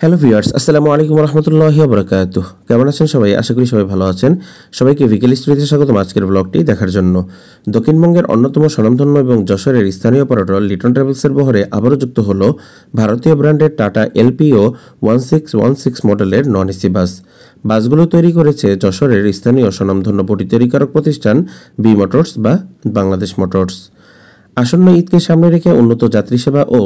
Hello viewers, আসসালামু আলাইকুম রহমতুল্লাহি ওয়া বারাকাতুহু। কেমন আছেন সবাই? আশা করি সবাই ভালো আছেন। সবাইকে ভিকেল স্টোরিতে স্বাগতম আজকের ব্লগটি দেখার জন্য। দক্ষিণবঙ্গের অন্যতম স্বনামধন্য এবং যশোরের স্থানীয় পর্যটক লিটন ট্রাভেলসের বহরে আবারও যুক্ত হলো ভারতীয় ব্র্যান্ডের টাটা এলপিও 1616 মডেলের নন এসি বাস। বাসগুলো তৈরি করেছে যশোরের স্থানীয় স্বনামধন্য বডি তৈরিকারক প্রতিষ্ঠান বি মোটরস বা বাংলাদেশ মোটরস। আসন্ন ঈদকে সামনে রেখে উন্নত যাত্রী সেবা ও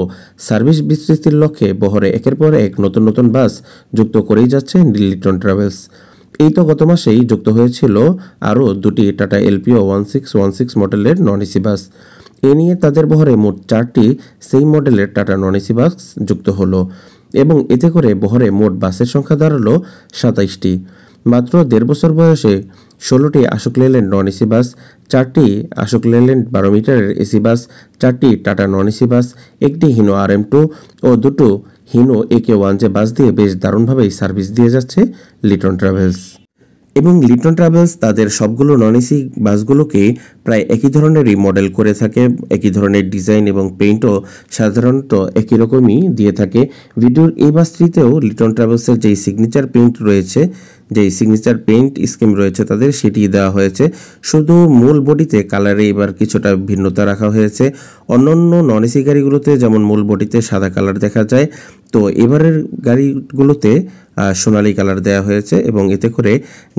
সার্ভিস বিস্তৃতির লক্ষ্যে বহরে একের পর এক নতুন নতুন বাস যুক্ত করেই যাচ্ছে লিটন ট্রাভেলস। এই তো গত মাসেই যুক্ত হয়েছিল আরও দুটি টাটা এলপিও 1616 মডেলের নন এসি বাস। এ নিয়ে তাদের বহরে মোট 4টি সেই মডেলের টাটা নন এসি বাস যুক্ত হলো এবং এতে করে বহরে মোট বাসের সংখ্যা দাঁড়ালো 27টি। মাত্র 1.5 বছর বয়সে 16টি Ashok Leyland non AC bus, 4টি আশোক লেল্যান্ড 12 মিটারের এসি বাস, 4টি টাটা নন এসি বাস, একটি হিনো RM2 ও দুটো হিনো AK1 বাস দিয়ে বেশ দারুণভাবেই সার্ভিস দিয়ে যাচ্ছে লিটন ট্রাভেলস। এবং লিটন ট্রাভেলস তাদের সবগুলো নন এসি বাসগুলোকে প্রায় একই ধরনেরই মডেল করে থাকে, একই ধরনের ডিজাইন এবং পেইন্টও সাধারণত একই রকমই দিয়ে থাকে। ভিডিওর এই বাসটিতেও লিটন ট্রাভেলসের যেই সিগনেচার পেইন্ট রয়েছে, যেই সিগনেচার পেইন্ট স্কিম রয়েছে তাদের, সেটি দেওয়া হয়েছে। শুধু মূল বডিতে কালারে এবার কিছুটা ভিন্নতা রাখা হয়েছে। অন্যান্য নন এসি গাড়িগুলোতে যেমন মূল বডিতে সাদা কালার দেখা যায়, তো এবারের গাড়িগুলোতে সোনালী কালার দেওয়া হয়েছে এবং এতে করে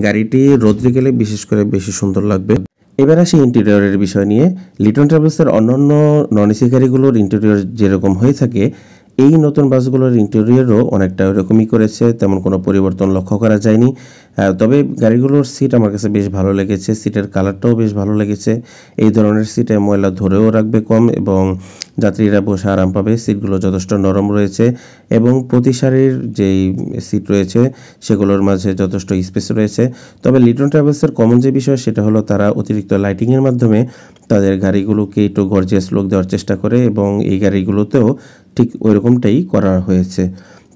গাড়িটি রোদ্রে গেলে বিশেষ করে বেশি সুন্দর লাগবে। এবার আসি ইন্টেরিয়রের বিষয় নিয়ে। লিটন ট্রাভেলসের অন্যান্য নন এসি গাড়িগুলোর ইন্টেরিয়র যেরকম হয়ে থাকে, এই নতুন বাসগুলোর ইন্টেরিয়রও অনেকটা ওরকমই করেছে, তেমন কোনো পরিবর্তন লক্ষ্য করা যায়নি। তবে গাড়িগুলোর সিট আমার কাছে বেশ ভালো লেগেছে, সিটের কালারটাও বেশ ভালো লেগেছে। এই ধরনের সিটে ময়লা ধরেও রাখবে কম এবং যাত্রীরা বসে আরাম পাবে। সিটগুলো যথেষ্ট নরম রয়েছে এবং প্রতি সারির যেই সিট রয়েছে সেগুলোর মাঝে যথেষ্ট স্পেস রয়েছে। তবে লিটন ট্রাভেলসের কমন যে বিষয় সেটা হলো তারা অতিরিক্ত লাইটিংয়ের মাধ্যমে তাদের গাড়িগুলোকে একটু গর্জিয়াস লুক দেওয়ার চেষ্টা করে এবং এই গাড়িগুলোতেও ঠিক ওইরকমটাই করা হয়েছে।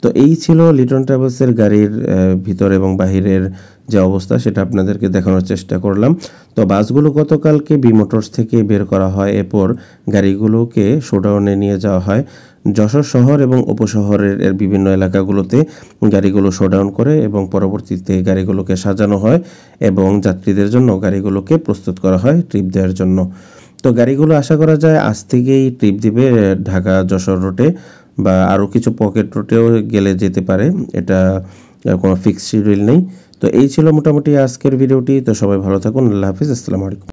তো এই ছিল লিটন ট্রাভেলসের গাড়ির ভিতর এবং বাহিরের যে অবস্থা, সেটা আপনাদেরকে দেখানোর চেষ্টা করলাম। তো বাসগুলো গতকালকে বি মোটরস থেকে বের করা হয়, এরপর গাড়িগুলোকে শোডাউনে নিয়ে যাওয়া হয়। যশোর শহর এবং উপশহরের বিভিন্ন এলাকাগুলোতে গাড়িগুলো শোডাউন করে এবং পরবর্তীতে গাড়িগুলোকে সাজানো হয় এবং যাত্রীদের জন্য গাড়িগুলোকে প্রস্তুত করা হয় ট্রিপ দেওয়ার জন্য। তো গাড়িগুলো আশা করা যায় আজ থেকেই ট্রিপ দিবে ঢাকা যশোর রুটে বা আরও কিছু পকেট রুটেও গেলে যেতে পারে, এটা কোনো ফিক্সড শিডিউল নেই। তো এই ছিল মোটামুটি আজকের ভিডিওটি। তো সবাই ভালো থাকুন, আল্লাহ হাফিজ, আসসালামু আলাইকুম।